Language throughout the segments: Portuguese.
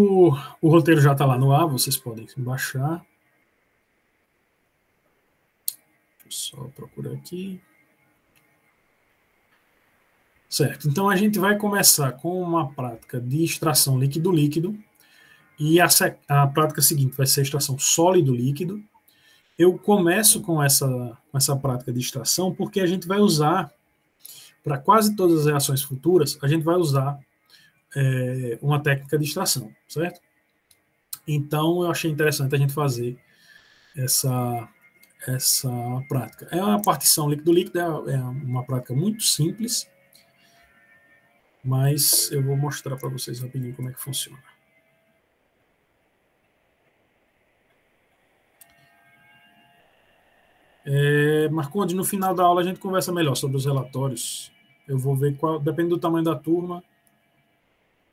O roteiro já está lá no ar, vocês podem baixar. Deixa eu só procurar aqui. Certo, então a gente vai começar com uma prática de extração líquido-líquido, e a prática seguinte vai ser a extração sólido-líquido. Eu começo com essa prática de extração porque a gente vai usar, para quase todas as reações futuras, a gente vai usar uma técnica de extração, certo? Então eu achei interessante a gente fazer essa prática. É uma partição líquido-líquido, é uma prática muito simples, mas eu vou mostrar para vocês rapidinho como é que funciona. Marcondes, no final da aula a gente conversa melhor sobre os relatórios. Eu vou ver qual, depende do tamanho da turma,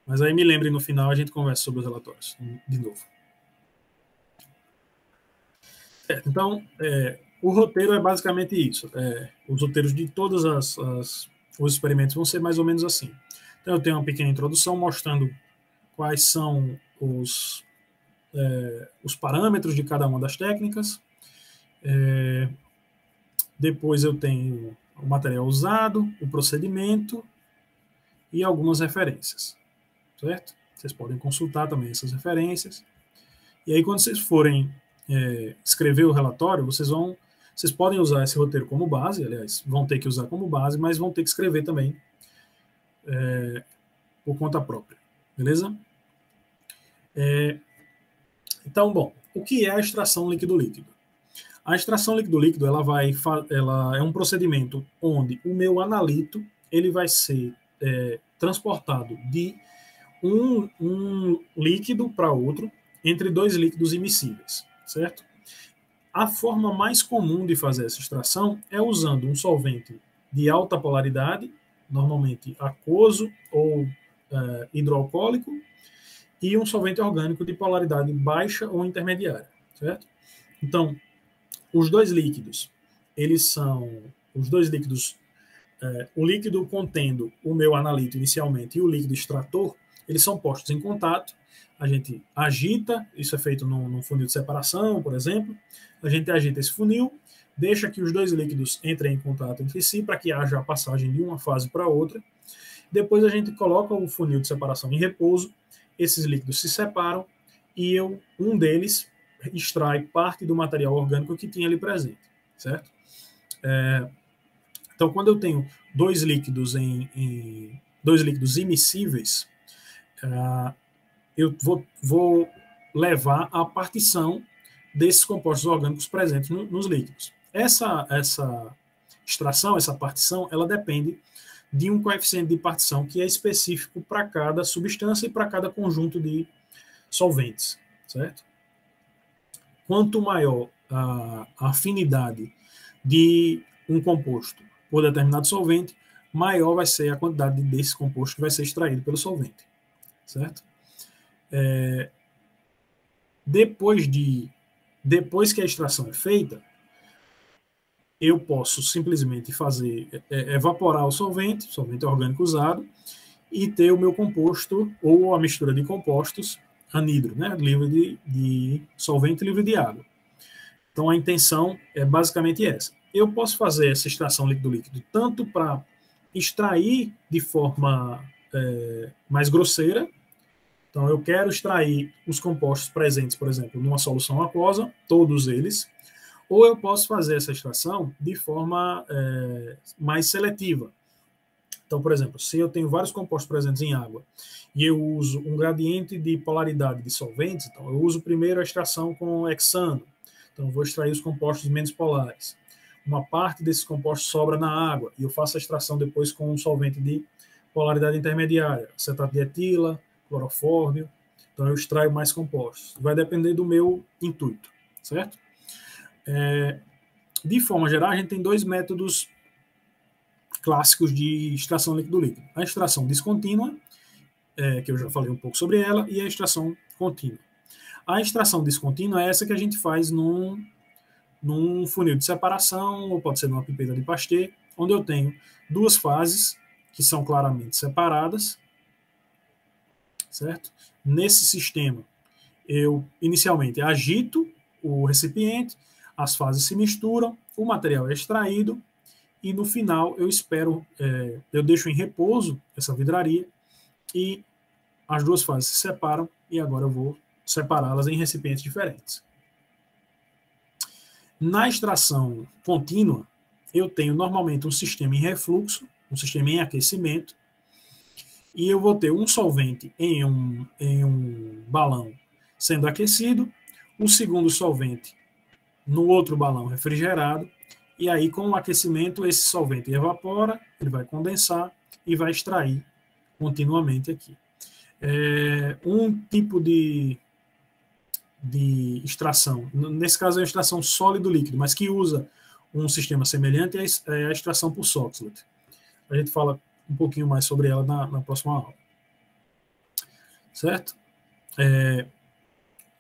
mas aí me lembre no final a gente conversa sobre os relatórios de novo. Então, o roteiro é basicamente isso. Os roteiros de todos os experimentos vão ser mais ou menos assim. Então, eu tenho uma pequena introdução mostrando quais são os parâmetros de cada uma das técnicas. Depois eu tenho o material usado, o procedimento e algumas referências, certo? Vocês podem consultar também essas referências. E aí, quando vocês forem escrever o relatório, vocês podem usar esse roteiro como base, aliás, vão ter que usar como base, mas vão ter que escrever também por conta própria, beleza? Então, bom, o que é a extração líquido-líquido? A extração líquido-líquido ela é um procedimento onde o meu analito ele vai ser transportado de um líquido para outro entre dois líquidos immiscíveis, certo? A forma mais comum de fazer essa extração é usando um solvente de alta polaridade, normalmente aquoso ou hidroalcoólico, e um solvente orgânico de polaridade baixa ou intermediária, certo? Então, os dois líquidos, o líquido contendo o meu analito inicialmente e o líquido extrator, eles são postos em contato, a gente agita, isso é feito num funil de separação, por exemplo, a gente agita esse funil, deixa que os dois líquidos entrem em contato entre si para que haja a passagem de uma fase para outra, depois a gente coloca o funil de separação em repouso, esses líquidos se separam e um deles extrai parte do material orgânico que tinha ali presente, certo? Então, quando eu tenho dois líquidos immiscíveis, eu vou levar à partição desses compostos orgânicos presentes nos líquidos. Essa extração, essa partição, ela depende de um coeficiente de partição que é específico para cada substância e para cada conjunto de solventes, certo? Quanto maior a afinidade de um composto por determinado solvente, maior vai ser a quantidade desse composto que vai ser extraído pelo solvente, certo? Depois que a extração é feita, eu posso simplesmente evaporar o solvente orgânico usado, e ter o meu composto ou a mistura de compostos anidro, né, livre de solvente, livre de água. Então a intenção é basicamente essa. Eu posso fazer essa extração líquido-líquido tanto para extrair de forma mais grosseira. Então eu quero extrair os compostos presentes, por exemplo, numa solução aquosa, todos eles, ou eu posso fazer essa extração de forma mais seletiva. Então, por exemplo, se eu tenho vários compostos presentes em água e eu uso um gradiente de polaridade de solventes, então eu uso primeiro a extração com hexano, então eu vou extrair os compostos menos polares. Uma parte desses compostos sobra na água e eu faço a extração depois com um solvente de polaridade intermediária, acetato de etila, clorofórmio, então eu extraio mais compostos. Vai depender do meu intuito, certo? De forma geral, a gente tem dois métodos clássicos de extração líquido-líquido. A extração descontínua, que eu já falei um pouco sobre ela, e a extração contínua. A extração descontínua é essa que a gente faz num funil de separação, ou pode ser numa pipeta de Pasteur, onde eu tenho duas fases que são claramente separadas, certo? Nesse sistema, eu inicialmente agito o recipiente, as fases se misturam, o material é extraído e no final eu espero, eu deixo em repouso essa vidraria e as duas fases se separam e agora eu vou separá-las em recipientes diferentes. Na extração contínua, eu tenho normalmente um sistema em refluxo, um sistema em aquecimento, e eu vou ter um solvente em um balão sendo aquecido, o segundo solvente no outro balão refrigerado, e aí com o aquecimento esse solvente evapora, ele vai condensar e vai extrair continuamente aqui. Um tipo de extração, nesse caso é a extração sólido-líquido, mas que usa um sistema semelhante é a extração por Soxhlet. A gente fala um pouquinho mais sobre ela na próxima aula. Certo?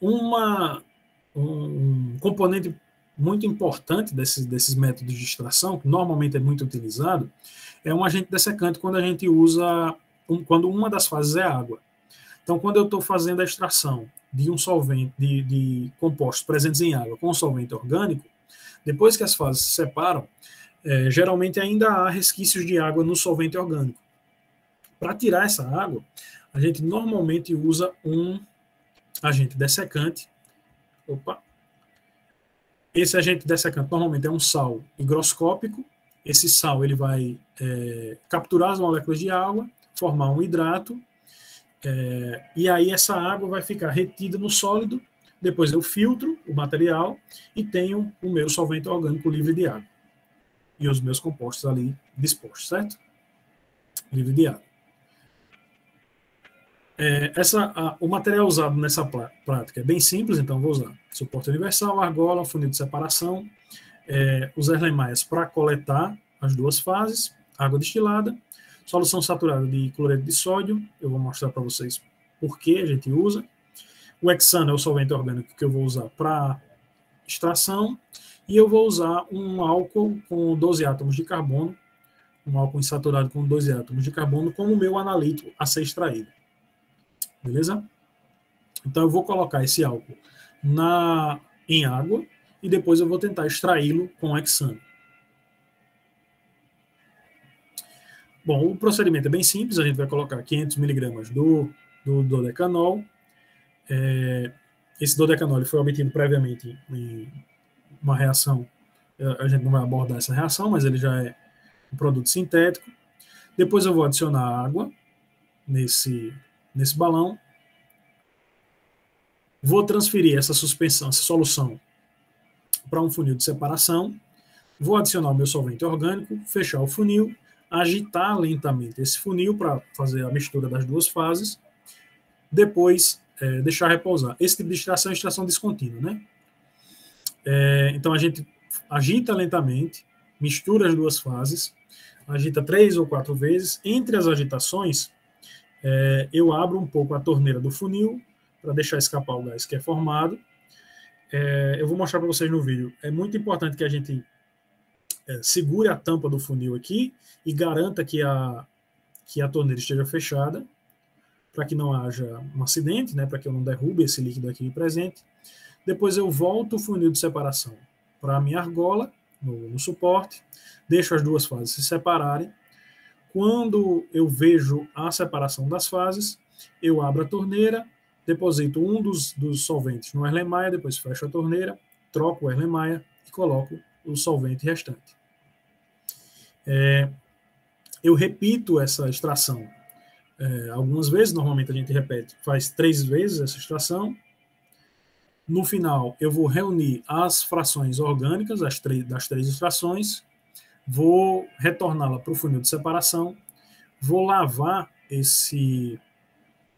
Um componente muito importante desses métodos de extração, que normalmente é muito utilizado, é um agente dessecante quando a gente usa, quando uma das fases é água. Então, quando eu estou fazendo a extração de um solvente, de compostos presentes em água com um solvente orgânico, depois que as fases se separam, geralmente ainda há resquícios de água no solvente orgânico. Para tirar essa água, a gente normalmente usa um agente dessecante. Esse agente dessecante normalmente é um sal higroscópico. Esse sal ele vai capturar as moléculas de água, formar um hidrato, e aí essa água vai ficar retida no sólido. Depois eu filtro o material e tenho o meu solvente orgânico livre de água. E os meus compostos ali dispostos, certo? Livre de água. O material usado nessa prática é bem simples, então vou usar suporte universal, argola, funil de separação, os Erlenmeyers para coletar as duas fases, água destilada, solução saturada de cloreto de sódio, eu vou mostrar para vocês por que a gente usa. O hexano é o solvente orgânico que eu vou usar para extração, e eu vou usar um álcool com 12 átomos de carbono, um álcool insaturado com 12 átomos de carbono, como o meu analito a ser extraído. Beleza? Então eu vou colocar esse álcool em água e depois eu vou tentar extraí-lo com hexano. Bom, o procedimento é bem simples, a gente vai colocar 500 miligramas do dodecanol. Esse dodecanol foi obtido previamente em uma reação, a gente não vai abordar essa reação, mas ele já é um produto sintético. Depois eu vou adicionar água nesse balão. Vou transferir essa suspensão, essa solução, para um funil de separação. Vou adicionar o meu solvente orgânico, fechar o funil, agitar lentamente esse funil para fazer a mistura das duas fases. Depois, deixar repousar. Esse tipo de extração é extração descontínua, né? Então, a gente agita lentamente, mistura as duas fases, agita 3 ou 4 vezes. Entre as agitações, eu abro um pouco a torneira do funil para deixar escapar o gás que é formado. Eu vou mostrar para vocês no vídeo. É muito importante que a gente segure a tampa do funil aqui e garanta que a torneira esteja fechada, para que não haja um acidente, né, para que eu não derrube esse líquido aqui presente. Depois eu volto o funil de separação para a minha argola, no suporte, deixo as duas fases se separarem. Quando eu vejo a separação das fases, eu abro a torneira, deposito um dos solventes no Erlenmeyer, depois fecho a torneira, troco o Erlenmeyer e coloco o solvente restante. Eu repito essa extração algumas vezes, normalmente a gente repete, faz 3 vezes essa extração. No final, eu vou reunir as frações orgânicas das 3 extrações, vou retorná-la para o funil de separação, vou lavar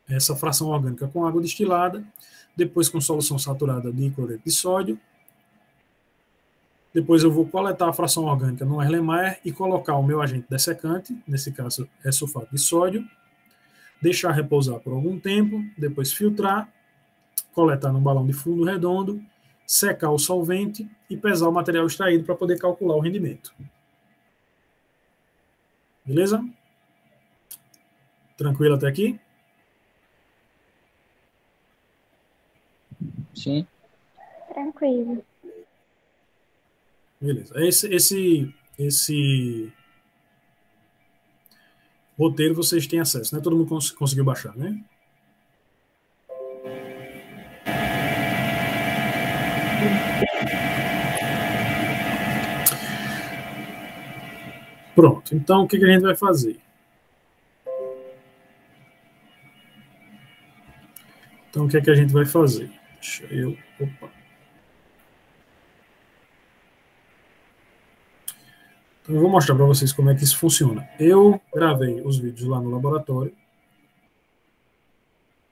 essa fração orgânica com água destilada, depois com solução saturada de cloreto de sódio. Depois eu vou coletar a fração orgânica no Erlenmeyer e colocar o meu agente dessecante, nesse caso é sulfato de sódio, deixar repousar por algum tempo, depois filtrar, coletar num balão de fundo redondo, secar o solvente e pesar o material extraído para poder calcular o rendimento. Beleza? Tranquilo até aqui? Sim. Tranquilo. Beleza. Esse roteiro vocês têm acesso, né? Todo mundo conseguiu baixar, né? Pronto. Então, o que a gente vai fazer? Então, o que é que a gente vai fazer? Deixa eu... Opa. Então, eu vou mostrar para vocês como é que isso funciona. Eu gravei os vídeos lá no laboratório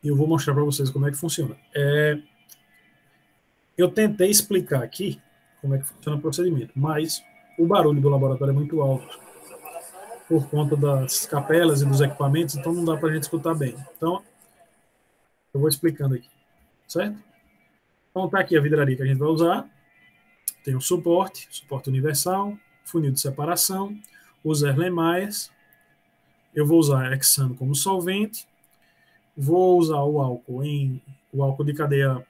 e eu vou mostrar para vocês como é que funciona. Eu tentei explicar aqui como é que funciona o procedimento, mas o barulho do laboratório é muito alto por conta das capelas e dos equipamentos, então não dá para a gente escutar bem. Então, eu vou explicando aqui, certo? Então, tá aqui a vidraria que a gente vai usar. Tem o suporte universal, funil de separação, os Erlenmeyers. Eu vou usar hexano como solvente. Vou usar o álcool de cadeia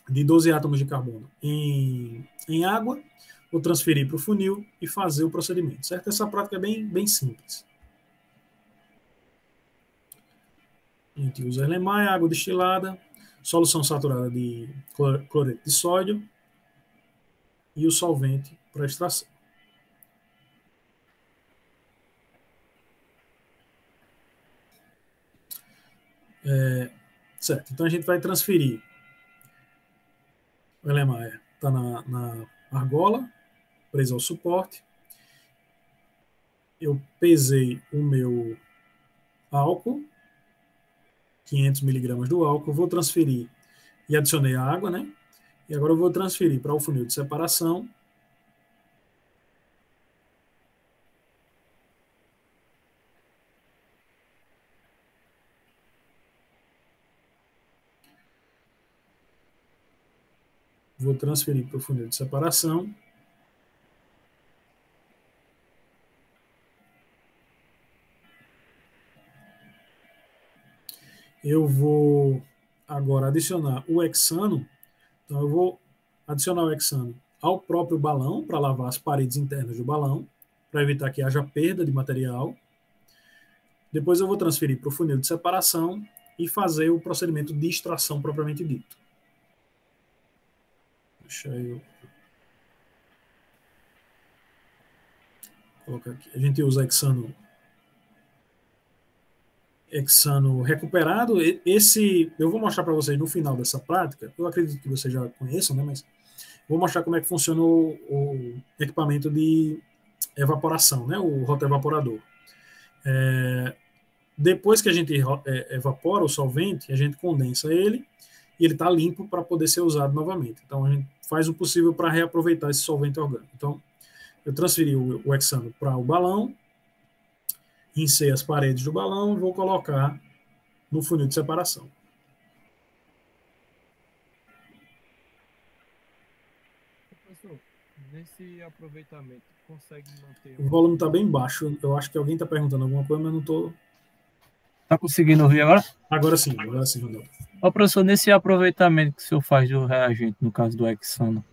de 12 átomos de carbono em água. Vou transferir para o funil e fazer o procedimento, certo? Essa prática é bem simples. A gente usa Erlenmeyer, água destilada, solução saturada de cloreto de sódio e o solvente para extração. Certo, então a gente vai transferir. O Erlenmeyer está na argola, preso ao suporte. Eu pesei o meu álcool, 500 miligramas do álcool, vou transferir e adicionei a água, né? E agora eu vou transferir para o funil de separação. Vou transferir para o funil de separação. Eu vou agora adicionar o hexano. Então eu vou adicionar o hexano ao próprio balão para lavar as paredes internas do balão, para evitar que haja perda de material. Depois eu vou transferir para o funil de separação e fazer o procedimento de extração propriamente dito. Deixa eu colocar aqui. A gente usa hexano recuperado. Esse eu vou mostrar para vocês no final dessa prática. Eu acredito que vocês já conheçam, né? Mas vou mostrar como é que funciona o equipamento de evaporação, né? O rotoevaporador. Depois que a gente evapora o solvente, a gente condensa ele e ele está limpo para poder ser usado novamente. Então a gente faz o possível para reaproveitar esse solvente orgânico. Então eu transferi o hexano para o balão, rincei as paredes do balão e vou colocar no funil de separação. Professor, nesse aproveitamento, consegue manter O volume está bem baixo. Eu acho que alguém está perguntando alguma coisa, mas não estou. Tá conseguindo ouvir agora? Agora sim, Rodolfo. Ó, professor, nesse aproveitamento que o senhor faz do reagente, no caso do hexano,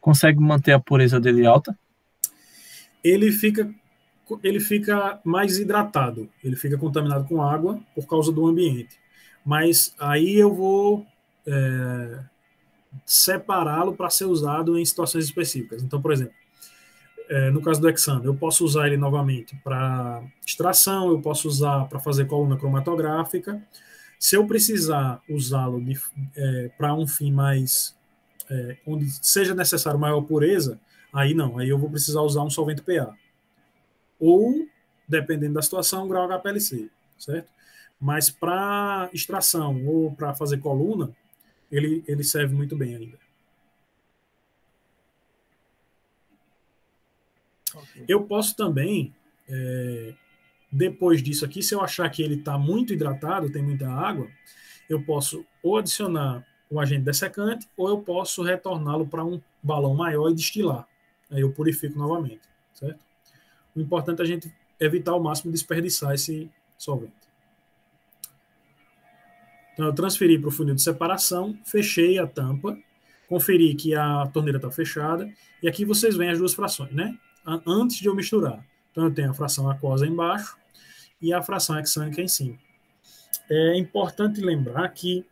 consegue manter a pureza dele alta? Ele fica mais hidratado, ele fica contaminado com água por causa do ambiente. Mas aí eu vou separá-lo para ser usado em situações específicas. Então, por exemplo, no caso do hexano, eu posso usar ele novamente para extração, eu posso usar para fazer coluna cromatográfica. Se eu precisar usá-lo para um fim mais onde seja necessário maior pureza, aí não, aí eu vou precisar usar um solvente PA. Ou, dependendo da situação, grau HPLC, certo? Mas para extração ou para fazer coluna, ele serve muito bem ainda. Okay. Eu posso também, depois disso aqui, se eu achar que ele está muito hidratado, tem muita água, eu posso ou adicionar um agente dessecante ou eu posso retorná-lo para um balão maior e destilar. Aí eu purifico novamente, certo? O importante é a gente evitar ao máximo desperdiçar esse solvente. Então, eu transferi para o funil de separação, fechei a tampa, conferi que a torneira está fechada, e aqui vocês veem as duas frações, né? Antes de eu misturar. Então, eu tenho a fração aquosa embaixo e a fração hexânica em cima. É importante lembrar que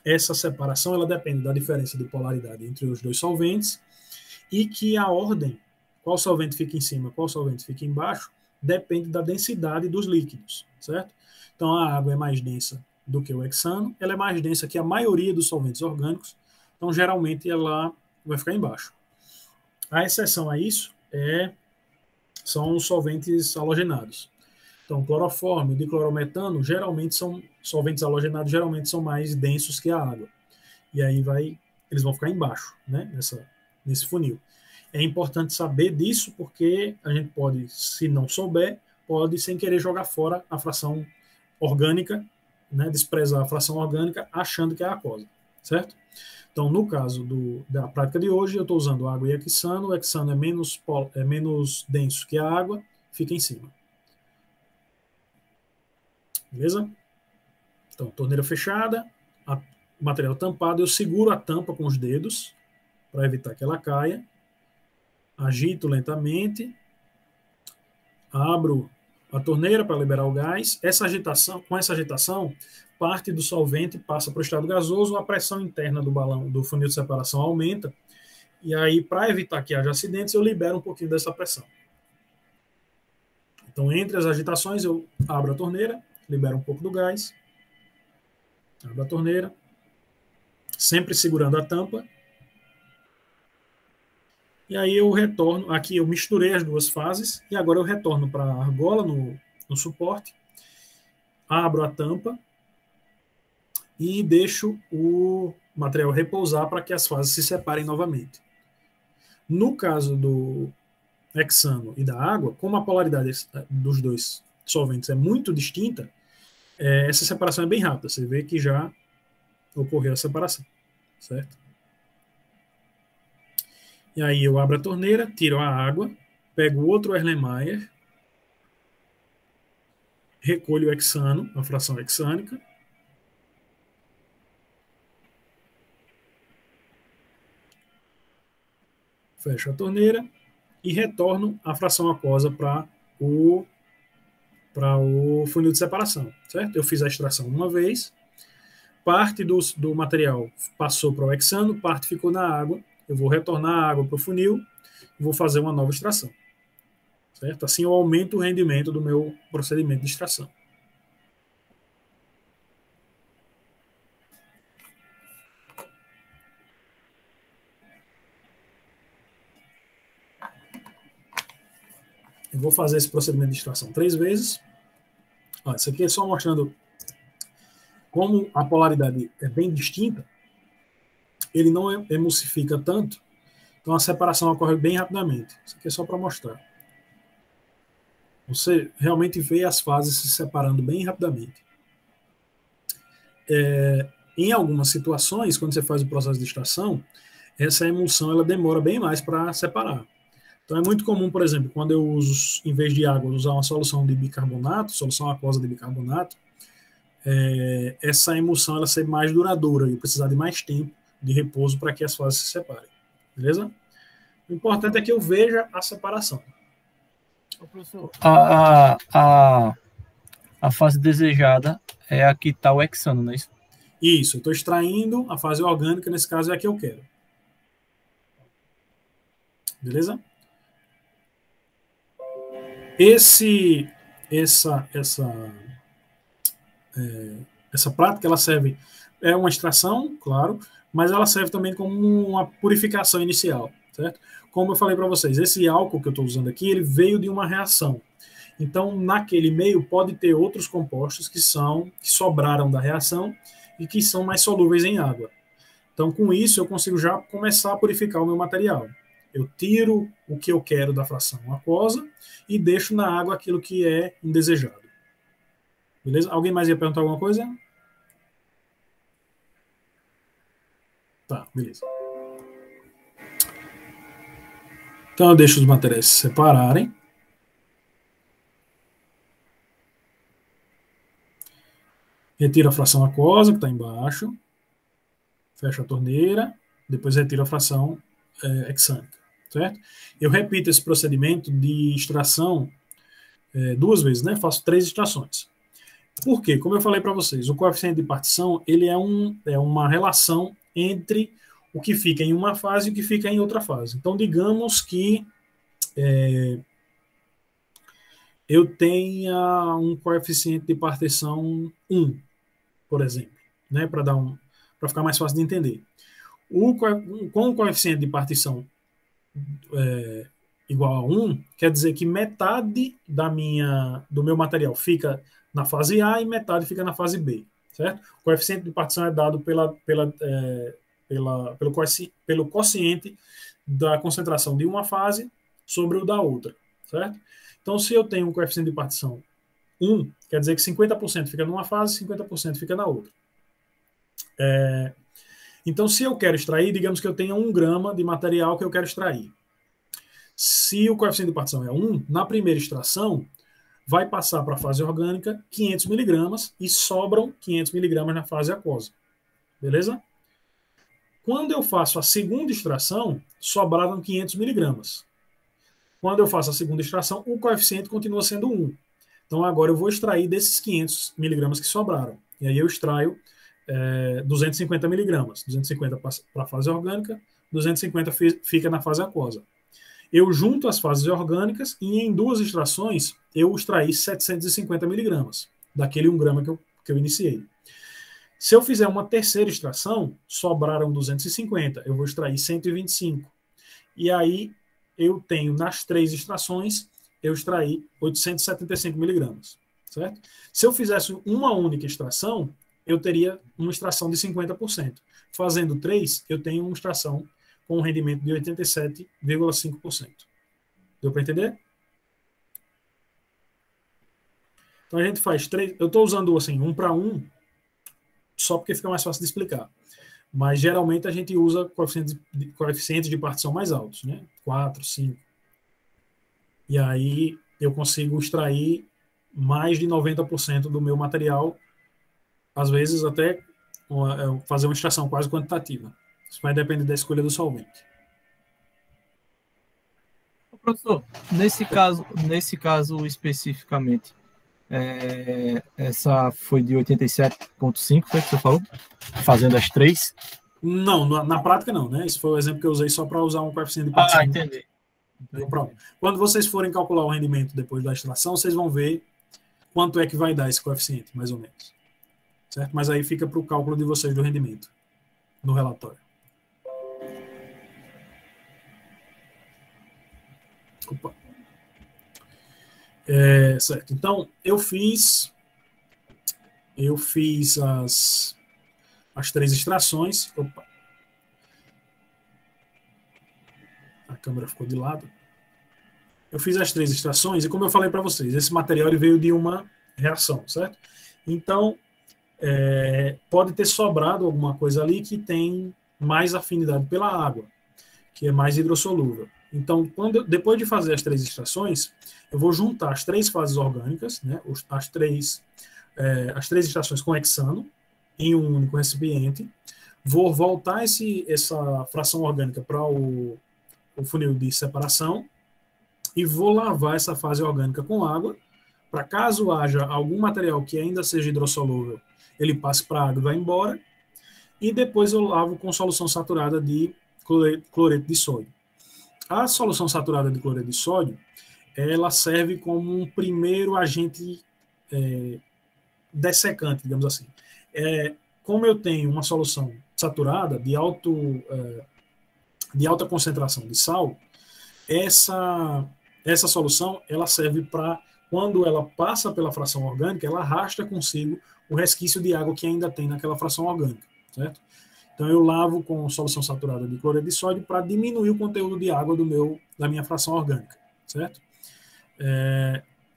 essa separação ela depende da diferença de polaridade entre os dois solventes e que a ordem, qual solvente fica em cima, qual solvente fica embaixo, depende da densidade dos líquidos, certo? Então, a água é mais densa do que o hexano, ela é mais densa que a maioria dos solventes orgânicos, então, geralmente, ela vai ficar embaixo. A exceção a isso são os solventes halogenados. Então, clorofórmio e diclorometano, geralmente são solventes halogenados, geralmente são mais densos que a água. E aí eles vão ficar embaixo, né, nesse funil. É importante saber disso, porque a gente pode, se não souber, pode, sem querer, jogar fora a fração orgânica, né, desprezar a fração orgânica, achando que é aquosa, certo? Então, no caso da prática de hoje, eu estou usando água e hexano. O hexano é menos denso que a água, fica em cima. Beleza? Então, torneira fechada, o material tampado, eu seguro a tampa com os dedos para evitar que ela caia, agito lentamente, abro a torneira para liberar o gás. Com essa agitação, parte do solvente passa para o estado gasoso, a pressão interna do balão, do funil de separação aumenta, e aí, para evitar que haja acidentes, eu libero um pouquinho dessa pressão. Então, entre as agitações, eu abro a torneira, libero um pouco do gás, abro a torneira, sempre segurando a tampa, e aí eu retorno, aqui eu misturei as duas fases, e agora eu retorno para a argola no suporte, abro a tampa e deixo o material repousar para que as fases se separem novamente. No caso do hexano e da água, como a polaridade dos dois solventes é muito distinta, essa separação é bem rápida. Você vê que já ocorreu a separação, certo? E aí eu abro a torneira, tiro a água, pego outro Erlenmeyer, recolho o hexano, a fração hexânica, fecho a torneira e retorno a fração aquosa para o funil de separação, certo? Eu fiz a extração uma vez, parte do material passou para o hexano, parte ficou na água, eu vou retornar a água para o funil e vou fazer uma nova extração, certo? Assim eu aumento o rendimento do meu procedimento de extração. Eu vou fazer esse procedimento de extração 3 vezes. Ó, isso aqui é só mostrando como a polaridade é bem distinta, ele não emulsifica tanto, então a separação ocorre bem rapidamente. Isso aqui é só para mostrar. Você realmente vê as fases se separando bem rapidamente. Em algumas situações, quando você faz o processo de extração, essa emulsão ela demora bem mais para separar. Então é muito comum, por exemplo, quando eu uso, em vez de água, usar uma solução de bicarbonato, solução aquosa de bicarbonato, essa emulsão ela ser mais duradoura e precisar de mais tempo de repouso para que as fases se separem. Beleza? O importante é que eu veja a separação. Professor, a fase desejada é a que está o hexano, não é isso? Isso, eu estou extraindo a fase orgânica, nesse caso é a que eu quero. Beleza? Essa prática ela serve, é uma extração, claro, mas ela serve também como uma purificação inicial, certo? Como eu falei para vocês, esse álcool que eu estou usando aqui, ele veio de uma reação. Então, naquele meio pode ter outros compostos que sobraram da reação e que são mais solúveis em água. Então, com isso, eu consigo já começar a purificar o meu material. Eu tiro o que eu quero da fração aquosa e deixo na água aquilo que é indesejado. Beleza? Alguém mais ia perguntar alguma coisa? Tá, beleza. Então, eu deixo os materiais se separarem. Retiro a fração aquosa, que está embaixo. Fecho a torneira. Depois retiro a fração hexânica. Certo? Eu repito esse procedimento de extração 2 vezes, né? Faço 3 extrações. Por quê? Como eu falei para vocês, o coeficiente de partição ele é uma relação entre o que fica em uma fase e o que fica em outra fase. Então, digamos que eu tenha um coeficiente de partição 1, por exemplo, né? Para ficar mais fácil de entender. Com o coeficiente de partição igual a 1, quer dizer que metade do meu material fica na fase A e metade fica na fase B, certo? O coeficiente de partição é dado pelo quociente da concentração de uma fase sobre o da outra, certo? Então, se eu tenho um coeficiente de partição 1, quer dizer que 50% fica numa fase, 50% fica na outra. Então, se eu quero extrair, digamos que eu tenha 1 grama de material que eu quero extrair. Se o coeficiente de partição é 1, na primeira extração, vai passar para a fase orgânica 500 miligramas e sobram 500 miligramas na fase aquosa. Beleza? Quando eu faço a segunda extração, sobraram 500 miligramas. Quando eu faço a segunda extração, o coeficiente continua sendo 1. Então, agora eu vou extrair desses 500 miligramas que sobraram. E aí eu extraio 250 miligramas. 250 para a fase orgânica, 250 fica na fase aquosa. Eu junto as fases orgânicas e em 2 extrações eu extraí 750 miligramas daquele 1 grama que eu iniciei. Se eu fizer uma terceira extração, sobraram 250, eu vou extrair 125. E aí eu tenho nas 3 extrações, eu extraí 875 miligramas, certo? Se eu fizesse uma única extração, eu teria uma extração de 50%. Fazendo 3, eu tenho uma extração com um rendimento de 87,5%. Deu para entender? Então a gente faz 3. Eu estou usando assim, 1 para 1, só porque fica mais fácil de explicar. Mas geralmente a gente usa coeficientes de partição mais altos, né? 4, 5. E aí eu consigo extrair mais de 90% do meu material, às vezes até fazer uma extração quase quantitativa. Isso vai depender da escolha do solvente. Professor, nesse caso especificamente, essa foi de 87,5, foi o que você falou? Fazendo as 3? Não, na prática não, né? Esse foi o exemplo que eu usei só para usar um coeficiente de partição. Entendi. Quando vocês forem calcular o rendimento depois da extração, vocês vão ver quanto é que vai dar esse coeficiente, mais ou menos. Certo? Mas aí fica para o cálculo de vocês do rendimento no relatório. Opa. Certo. Então, eu fiz as 3 extrações. Opa. A câmera ficou de lado. Eu fiz as 3 extrações e, como eu falei para vocês, esse material ele veio de uma reação, certo? Então, pode ter sobrado alguma coisa ali que tem mais afinidade pela água, que é mais hidrossolúvel. Então, depois de fazer as 3 extrações, eu vou juntar as 3 fases orgânicas, né, as três extrações com hexano, em um único recipiente. Vou voltar essa fração orgânica para o funil de separação e vou lavar essa fase orgânica com água, para caso haja algum material que ainda seja hidrossolúvel, ele passe para a água e vai embora. E depois eu lavo com solução saturada de cloreto de sódio. A solução saturada de cloreto de sódio, ela serve como um primeiro agente dessecante, digamos assim. Como eu tenho uma solução saturada de alta concentração de sal, essa solução ela serve para, quando ela passa pela fração orgânica, ela arrasta consigo o resquício de água que ainda tem naquela fração orgânica, certo? Então, eu lavo com solução saturada de cloreto de sódio para diminuir o conteúdo de água da minha fração orgânica, certo?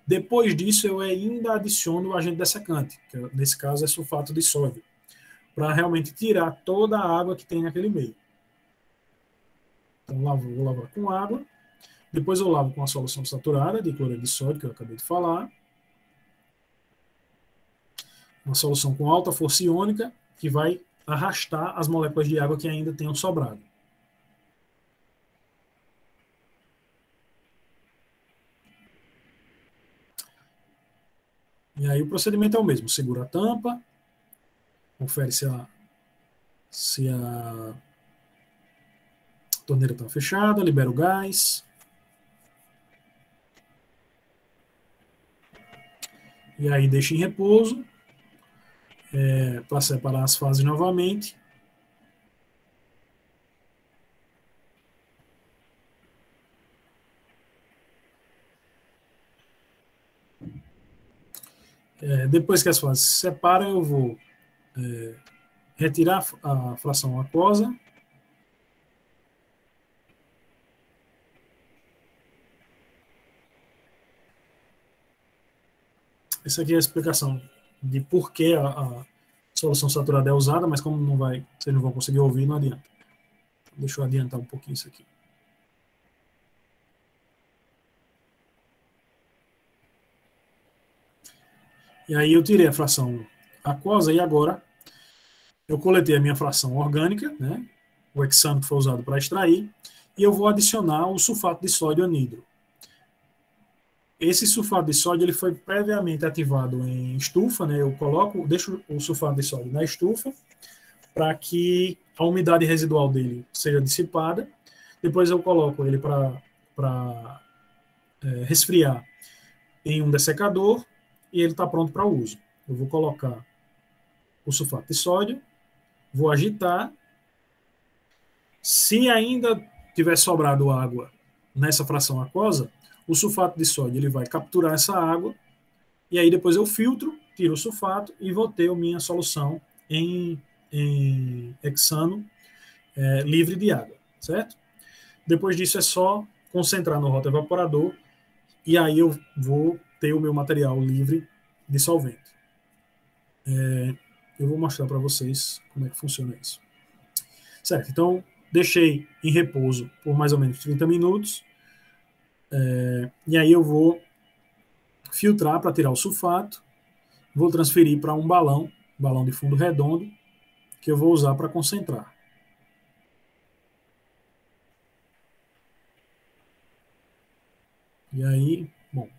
Depois disso, eu ainda adiciono o agente dessecante, que nesse caso é sulfato de sódio, para realmente tirar toda a água que tem naquele meio. Então, vou lavar com água. Depois eu lavo com a solução saturada de cloreto de sódio, que eu acabei de falar. uma solução com alta força iônica que vai arrastar as moléculas de água que ainda tenham sobrado. E aí o procedimento é o mesmo. Segura a tampa, confere se a torneira está fechada, libera o gás. E aí deixa em repouso para separar as fases novamente. Depois que as fases se separam, eu vou retirar a fração aquosa. Essa aqui é a explicação de por que a solução saturada é usada, mas como vocês não vão conseguir ouvir, não adianta. Deixa eu adiantar um pouquinho isso aqui. E aí eu tirei a fração aquosa e agora eu coletei a minha fração orgânica, né, o hexano que foi usado para extrair, e eu vou adicionar o sulfato de sódio anidro. Esse sulfato de sódio ele foi previamente ativado em estufa, né, deixo o sulfato de sódio na estufa para que a umidade residual dele seja dissipada. Depois eu coloco ele para resfriar em um dessecador e ele está pronto para uso. Eu vou colocar o sulfato de sódio, vou agitar. Se ainda tiver sobrado água nessa fração aquosa, o sulfato de sódio ele vai capturar essa água e aí depois eu filtro, tiro o sulfato e vou ter a minha solução em hexano livre de água, certo? Depois disso é só concentrar no rotoevaporador e aí eu vou ter o meu material livre de solvente. Eu vou mostrar para vocês como é que funciona isso. Certo, então deixei em repouso por mais ou menos 30 minutos. E aí eu vou filtrar para tirar o sulfato, vou transferir para um balão de fundo redondo, que eu vou usar para concentrar. E aí, bom,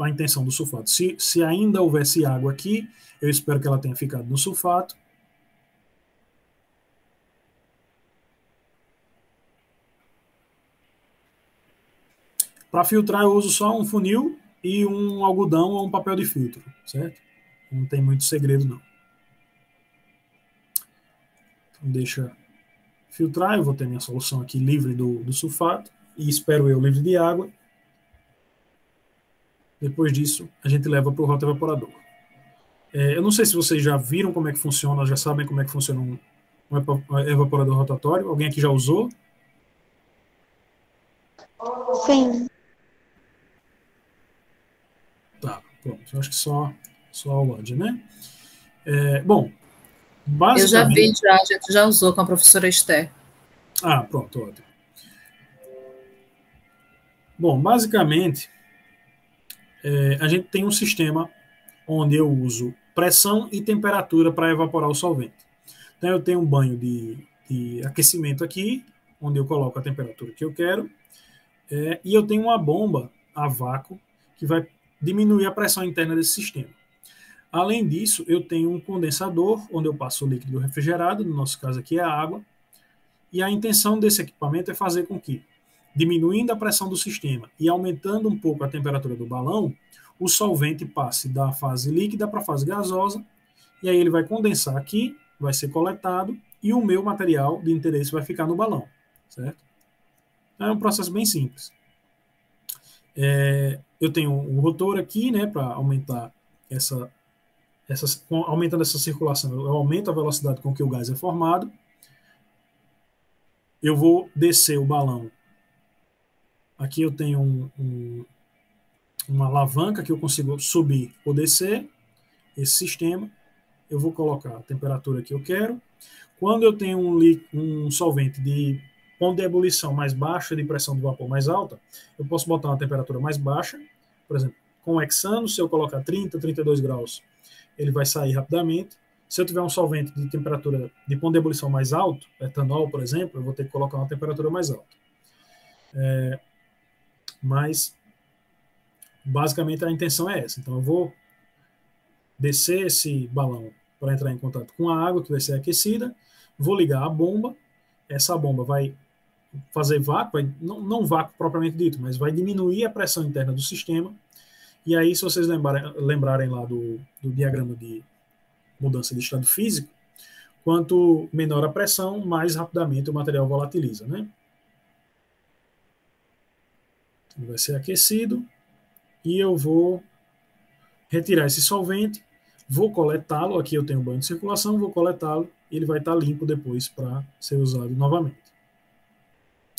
a intenção do sulfato. Se ainda houvesse água aqui, eu espero que ela tenha ficado no sulfato. Para filtrar, eu uso só um funil e um algodão ou um papel de filtro, certo? Não tem muito segredo, não. Então, deixa filtrar, eu vou ter minha solução aqui livre do sulfato e espero eu livre de água. Depois disso, a gente leva para o rotoevaporador. Eu não sei se vocês já viram como é que funciona, já sabem como é que funciona um evaporador rotatório. Alguém aqui já usou? Sim. Tá, pronto. Eu acho que só o Lodge, né? Bom, basicamente... Eu já vi, a gente já usou com a professora Esther. Ah, pronto, ótimo. Bom, basicamente, a gente tem um sistema onde eu uso pressão e temperatura para evaporar o solvente. Então, eu tenho um banho de aquecimento aqui, onde eu coloco a temperatura que eu quero, e eu tenho uma bomba a vácuo que vai diminuir a pressão interna desse sistema. Além disso, eu tenho um condensador, onde eu passo o líquido refrigerado, no nosso caso aqui é a água, e a intenção desse equipamento é fazer com que, diminuindo a pressão do sistema e aumentando um pouco a temperatura do balão, o solvente passe da fase líquida para a fase gasosa, e aí ele vai condensar aqui, vai ser coletado, e o meu material de interesse vai ficar no balão, certo? Então, é um processo bem simples. Eu tenho um rotor aqui, né, para aumentar aumentando essa circulação, eu aumento a velocidade com que o gás é formado. Eu vou descer o balão. Aqui eu tenho uma alavanca que eu consigo subir ou descer esse sistema. Eu vou colocar a temperatura que eu quero. Quando eu tenho um solvente de ponto de ebulição mais baixa, de pressão do vapor mais alta, eu posso botar uma temperatura mais baixa. Por exemplo, com o hexano, se eu colocar 30, 32 graus, ele vai sair rapidamente. Se eu tiver um solvente de temperatura de ponto de ebulição mais alto, etanol, por exemplo, eu vou ter que colocar uma temperatura mais alta. Mas, basicamente, a intenção é essa. Então, eu vou descer esse balão para entrar em contato com a água, que vai ser aquecida, vou ligar a bomba, essa bomba vai fazer vácuo, não vácuo propriamente dito, mas vai diminuir a pressão interna do sistema, e aí, se vocês lembrarem lá do diagrama de mudança de estado físico, quanto menor a pressão, mais rapidamente o material volatiliza, né? Então, vai ser aquecido, e eu vou retirar esse solvente, vou coletá-lo, aqui eu tenho um banho de circulação, vou coletá-lo, e ele vai estar limpo depois para ser usado novamente.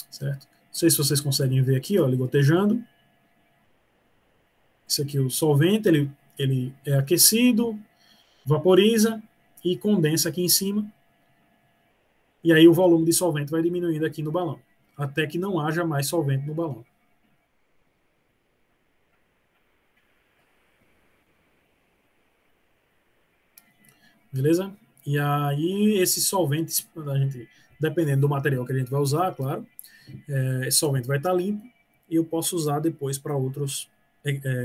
Certo? Não sei se vocês conseguem ver aqui, ó, ele gotejando. Esse aqui é o solvente, ele é aquecido, vaporiza e condensa aqui em cima. E aí o volume de solvente vai diminuindo aqui no balão, até que não haja mais solvente no balão. Beleza? E aí esses solventes, dependendo do material que a gente vai usar, claro, esse solvente vai estar limpo e eu posso usar depois para outros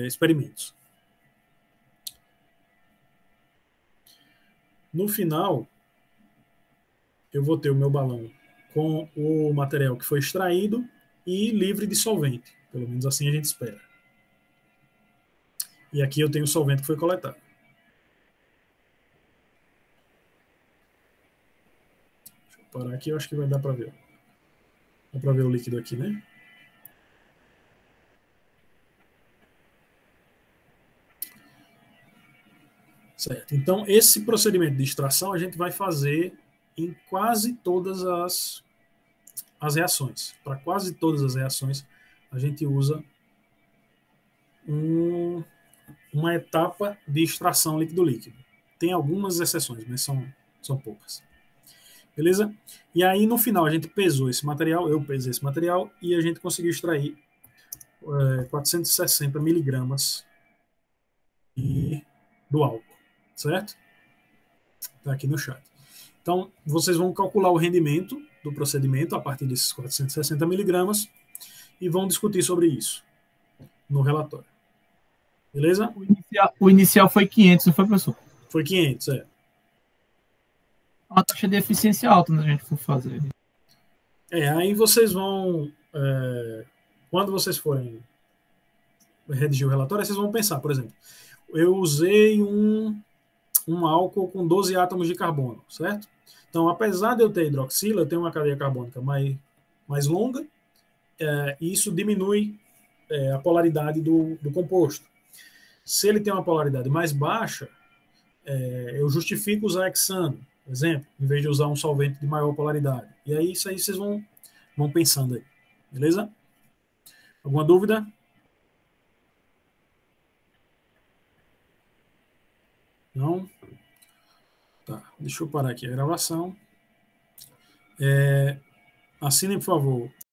experimentos. No final, eu vou ter o meu balão com o material que foi extraído e livre de solvente. Pelo menos assim a gente espera. E aqui eu tenho o solvente que foi coletado. Deixa eu parar aqui, eu acho que vai dar para ver. Dá para ver o líquido aqui, né? Certo. Então, esse procedimento de extração a gente vai fazer em quase todas as reações. Para quase todas as reações, a gente usa uma etapa de extração líquido-líquido. Tem algumas exceções, mas são poucas. Beleza? E aí, no final, a gente pesou esse material, eu pesei esse material, e a gente conseguiu extrair 460 miligramas do álcool. Certo? Está aqui no chat. Então, vocês vão calcular o rendimento do procedimento a partir desses 460 miligramas e vão discutir sobre isso no relatório. Beleza? O inicial foi 500, não foi, professor? Foi 500, é. Uma taxa de eficiência alta, né, a gente for fazer. Aí vocês vão... quando vocês forem redigir o relatório, vocês vão pensar, por exemplo, eu usei um álcool com 12 átomos de carbono, certo? Então, apesar de eu ter hidroxila, eu tenho uma cadeia carbônica mais longa, e isso diminui a polaridade do composto. Se ele tem uma polaridade mais baixa, eu justifico usar hexano, por exemplo, em vez de usar um solvente de maior polaridade. E aí, isso aí vocês vão pensando aí. Beleza? Alguma dúvida? Não? Tá, deixa eu parar aqui a gravação. Assinem, por favor,